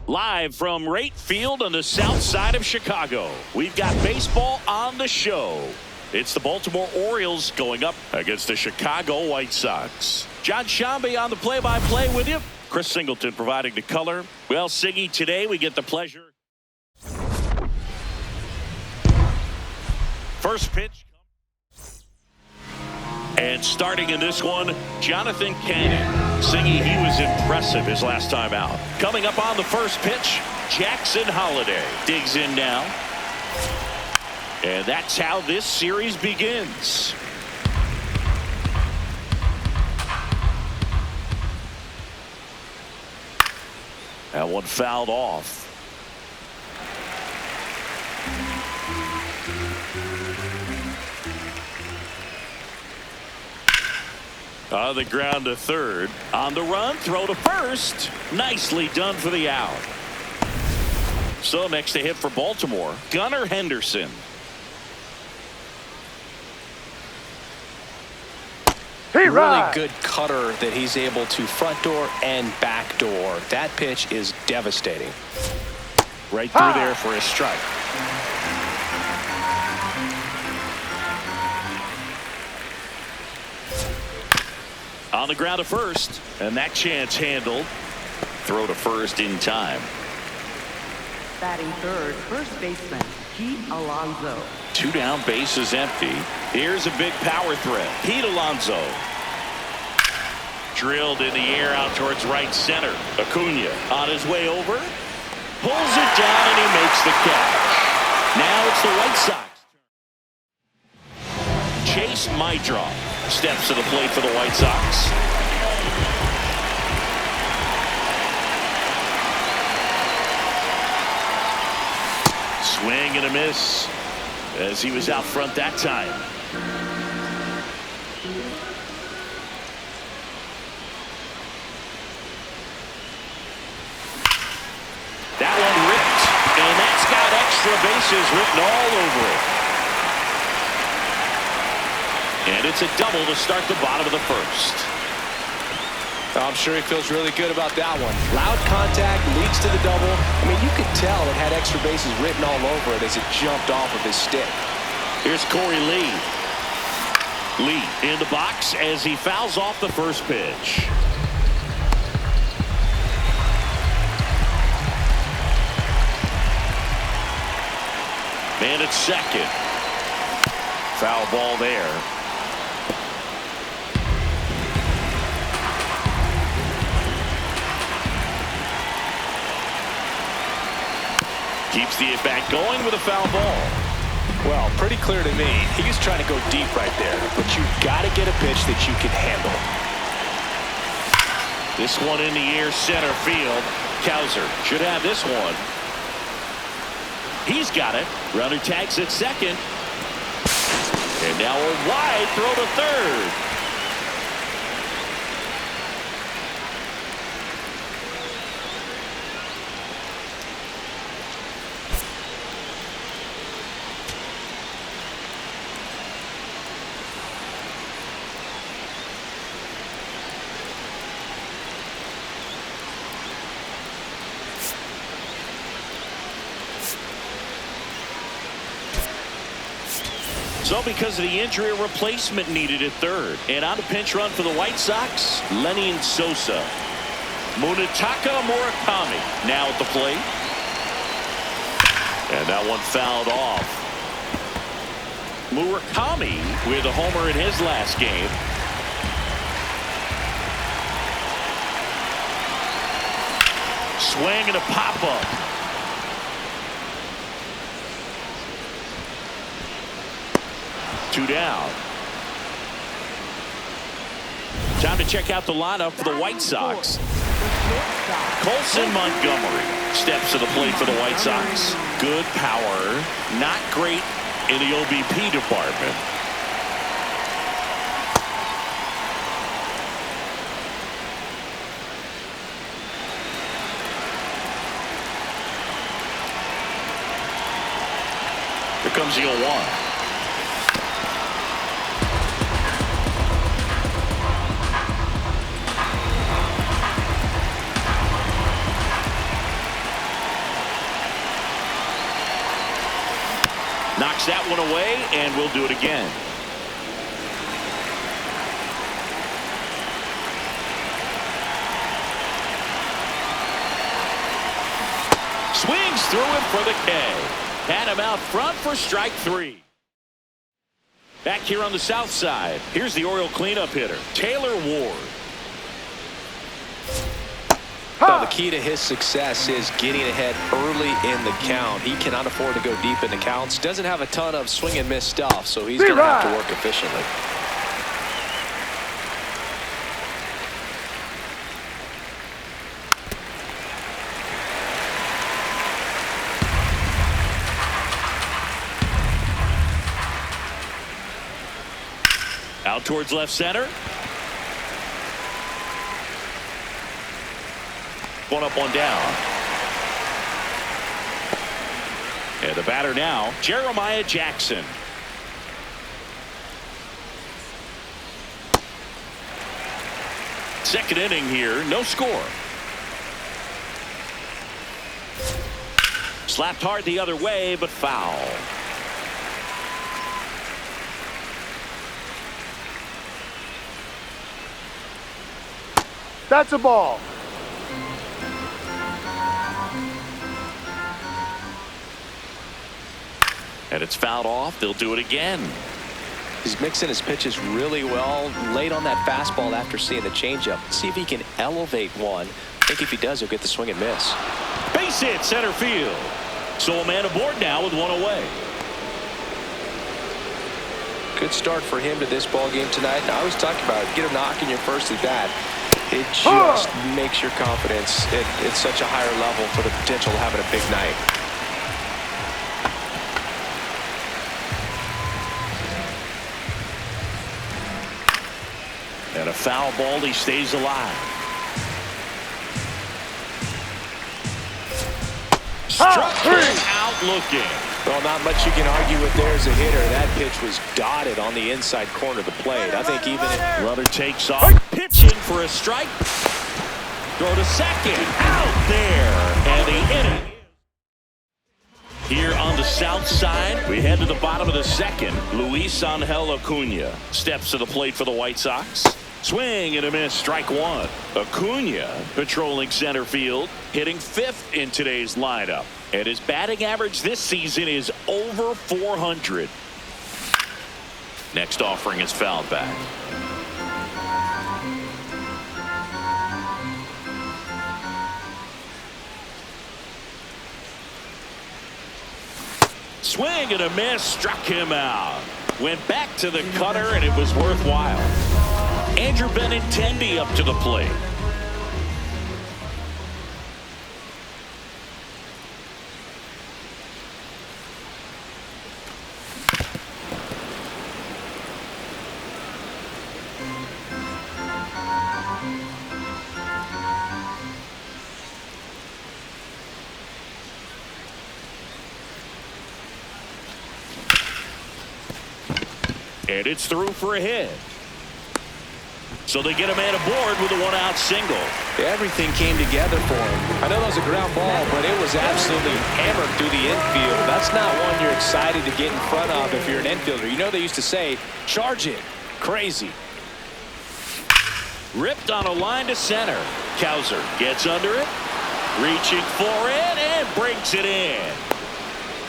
Live from right field on the south side of Chicago, we've got baseball on the show. It's the Baltimore Orioles going up against the Chicago White Sox. John Shambi on the play-by-play with you. Chris Singleton providing the color. Well, Siggy, today we get the pleasure. First pitch. And starting in this one, Jonathan Cannon. Siggy, he was impressive his last time out. Coming up on the first pitch, Jackson Holliday digs in now. And that's how this series begins. That one fouled off. On the ground to third. On the run, throw to first. Nicely done for the out. So next to hit for Baltimore, Gunnar Henderson. Really good cutter that he's able to front door and back door. That pitch is devastating. Right through there for a strike. On the ground to first, and that chance handled. Throw to first in time. Batting third, first baseman Pete Alonso. 2 down, bases empty. Here's a big power threat. Pete Alonso. Drilled in the air out towards right center. Acuna on his way over. Pulls it down and he makes the catch. Now it's the White Sox. Chase Maidroff steps to the plate for the White Sox. Swing and a miss as he was out front that time. That one ripped, and that's got extra bases written all over it. And it's a double to start the bottom of the first. I'm sure he feels really good about that one. Loud contact leads to the double. I mean, you could tell it had extra bases written all over it as it jumped off of his stick. Here's Corey Lee. Lee in the box as he fouls off the first pitch. Man at second. Foul ball there. Keeps the at-bat going with a foul ball. Well, pretty clear to me. He was trying to go deep right there, but you've got to get a pitch that you can handle. This one in the air, center field. Cowser should have this one. He's got it. Runner tags at second. And now a wide throw to third. So because of the injury, a replacement needed at third. And on a pinch run for the White Sox, Lenny Sosa. Munetaka Murakami now at the plate. And that one fouled off. Murakami with a homer in his last game. Swing and a pop-up. Two down. Time to check out the lineup for the White Sox. Colson Montgomery steps to the plate for the White Sox. Good power, not great in the OBP department. Here comes the 0-1. Knocks that one away, and we'll do it again. Swings through him for the K. Had him out front for strike 3. Back here on the south side, here's the Oriole cleanup hitter, Taylor Ward. Well, the key to his success is getting ahead early in the count. He cannot afford to go deep in the counts. Doesn't have a ton of swing and miss stuff, so he's going to have to work efficiently. Out towards left center. One up, one down. And the batter now, Jeremiah Jackson. Second inning here, no score. Slapped hard the other way, but foul. That's a ball. And it's fouled off. They'll do it again. He's mixing his pitches really well. Late on that fastball after seeing the changeup. See if he can elevate one. I think if he does, he'll get the swing and miss. Base hit center field. So a man aboard now with one away. Good start for him to this ball game tonight. And I always talk about it. Get a knock in your first at bat. It just makes your confidence at such a higher level for the potential of having a big night. And a foul ball, he stays alive. Struck him out looking. Well, not much you can argue with there as a hitter. That pitch was dotted on the inside corner of the plate. I think even if runner takes off, pitching for a strike. Throw to second. Out there. And the inning. Here on the south side, we head to the bottom of the second. Luis Angel Acuna steps to the plate for the White Sox. Swing and a miss, strike one. Acuna patrolling center field, hitting 5th in today's lineup. And his batting average this season is over 400. Next offering is fouled back. Swing and a miss, struck him out. Went back to the cutter, and it was worthwhile. Andrew Benintendi up to the plate. And it's through for a hit. So they get a man aboard with a one-out single. Everything came together for him. I know that was a ground ball, but it was absolutely hammered through the infield. That's not one you're excited to get in front of if you're an infielder. You know they used to say, charge it. Crazy. Ripped on a line to center. Cowser gets under it, reaching for it, and brings it in.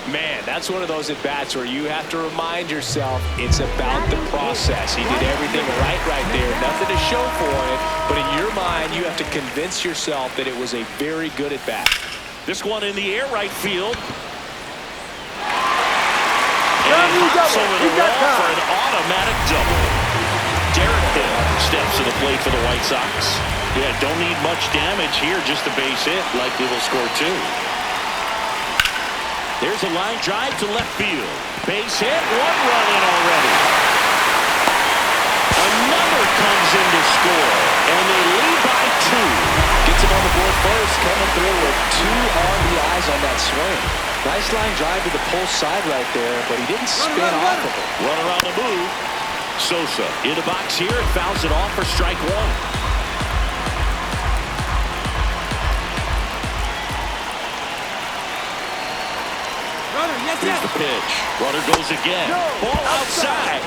Man, that's one of those at-bats where you have to remind yourself it's about the process. He did everything right there. Nothing to show for it, but in your mind, you have to convince yourself that it was a very good at-bat. This one in the air right field. And Double, hops over the double. wall for an automatic double. Derek Hill steps to the plate for the White Sox. Yeah, don't need much damage here, just a base hit. Likely will score 2. There's a line drive to left field. Base hit, 1 run in already. Another comes in to score, and they lead by 2. Gets him on the board first, coming through with 2 RBIs on that swing. Nice line drive to the pull side right there, but he didn't spin off of it. Runner on the move. Sosa in the box here and fouls it off for strike 1. Runner, Here's the pitch. Runner goes again. Ball outside.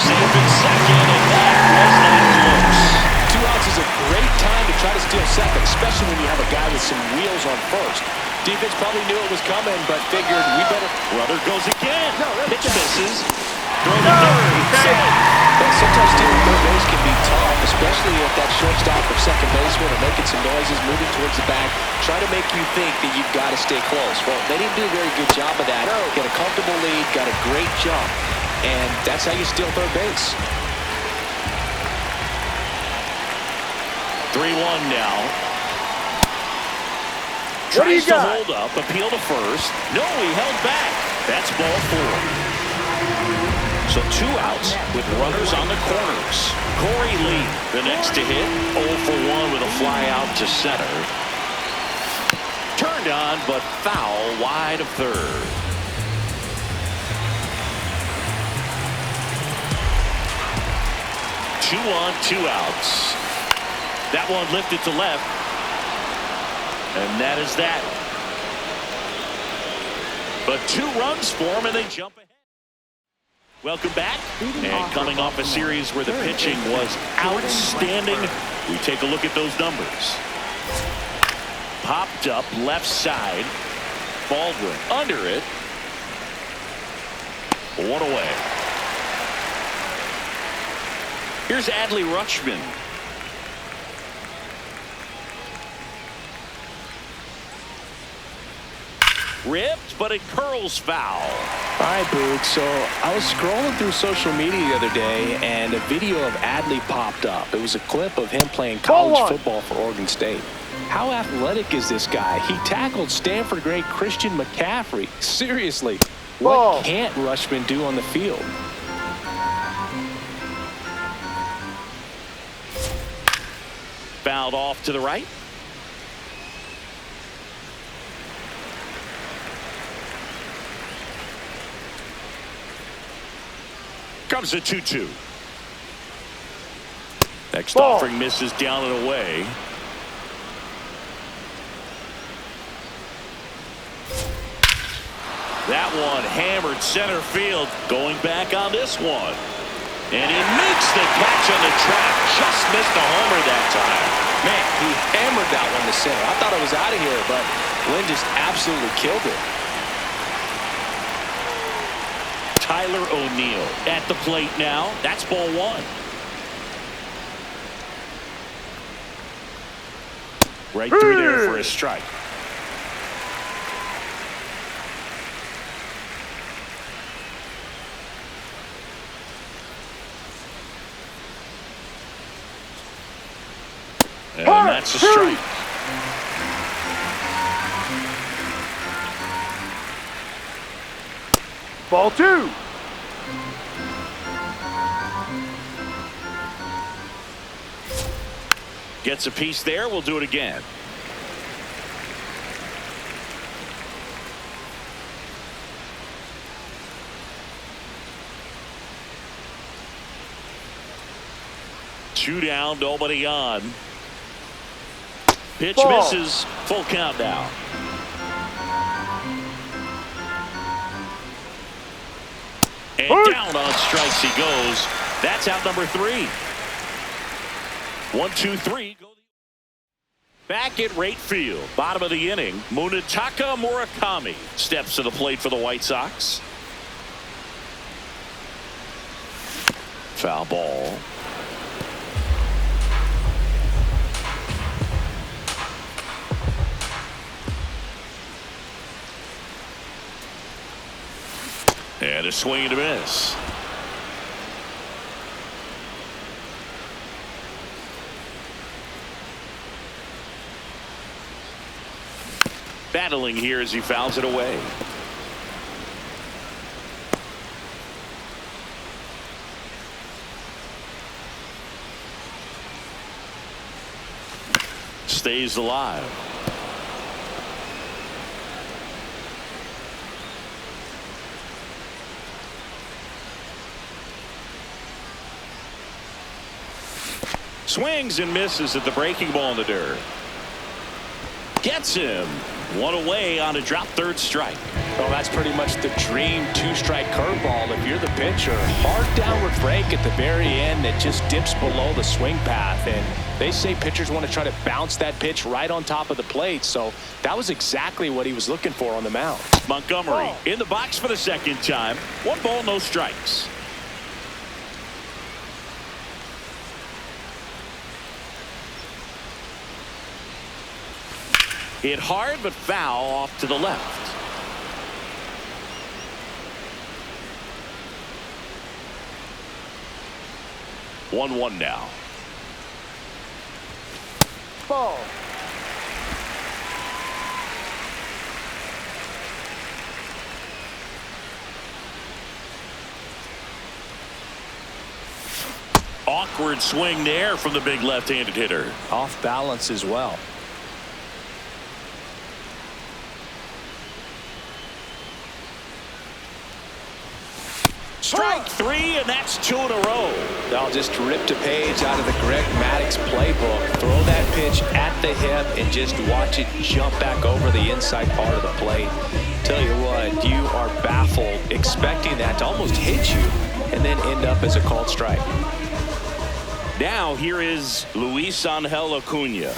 Safe in second, and that was not close. 2 outs is a great time to try to steal second, especially when you have a guy with some wheels on first. Defense probably knew it was coming, but figured we better. Runner goes again. Pitch misses. Throw to third. But sometimes stealing third base can be tough, especially if that shortstop or second baseman are making some noises, moving towards the back, trying to make you think that you've got to stay close. Well, they didn't do a very good job of that. Get a comfortable lead, got a great jump, and that's how you steal third base. 3-1 now. Tries to hold up, appeal to first. No, he held back. That's ball 4. So 2 outs with runners on the corners. Corey Lee, the next to hit. 0 for 1 with a fly out to center. Turned on, but foul wide of third. Two on, 2 outs. That one lifted to left. And that is that. But 2 runs for him, and they jump ahead. Welcome back. And coming off a series where the pitching was outstanding, we take a look at those numbers. Popped up left side. Baldwin under it. 1 away. Here's Adley Rutschman. Ripped, but it curls foul. All right, Boog, so I was scrolling through social media the other day, and a video of Adley popped up. It was a clip of him playing college football for Oregon State. How athletic is this guy? He tackled Stanford great Christian McCaffrey. Seriously, what can't Rutschman do on the field? Fouled off to the right. Comes a 2-2. Next offering misses down and away. That one hammered center field. Going back on this one. And he makes the catch on the track. Just missed a homer that time. Man, he hammered that one to center. I thought it was out of here, but Lynn just absolutely killed it. Tyler O'Neill at the plate now. That's ball 1. Right through there for a strike. And that's a strike. Ball 2. Gets a piece there. We'll do it again. Two down, nobody on. Pitch misses. Full count now. And down on strikes he goes. That's out number 3. 1, 2, 3. Back at right field. Bottom of the inning. Munetaka Murakami steps to the plate for the White Sox. Foul ball. And a swing and a miss. Battling here as he fouls it away. Stays alive. Swings and misses at the breaking ball in the dirt. Gets him. One away on a drop third strike. Well, that's pretty much the dream two-strike curveball if you're the pitcher. Hard downward break at the very end that just dips below the swing path. And they say pitchers want to try to bounce that pitch right on top of the plate. So that was exactly what he was looking for on the mound. Montgomery in the box for the second time. 1 ball, no strikes. Hit hard but foul off to the left. One now. Ball. Awkward swing there from the big left-handed hitter. Off balance as well. Strike 3, and that's 2 in a row. They'll just rip a page out of the Greg Maddux playbook. Throw that pitch at the hip and just watch it jump back over the inside part of the plate. Tell you what, you are baffled expecting that to almost hit you and then end up as a called strike. Now here is Luis Angel Acuna.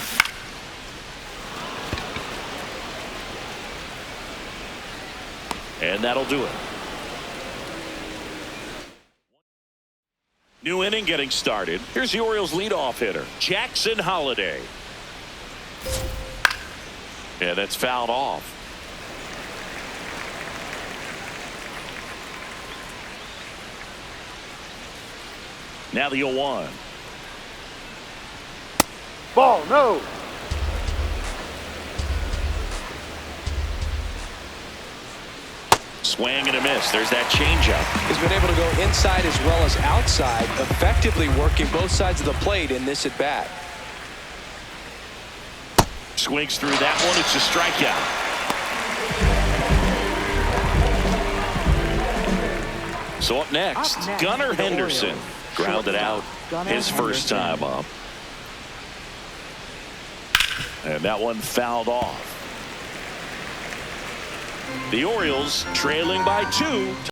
And that'll do it. New inning getting started. Here's the Orioles leadoff hitter, Jackson Holliday. Yeah, that's fouled off. Now the 0-1. Ball, no. Swing and a miss. There's that changeup. He's been able to go inside as well as outside, effectively working both sides of the plate in this at bat. Swings through that one. It's a strikeout. So up next, Gunnar Henderson. Grounded out his first time up. And that one fouled off. The Orioles trailing by 2.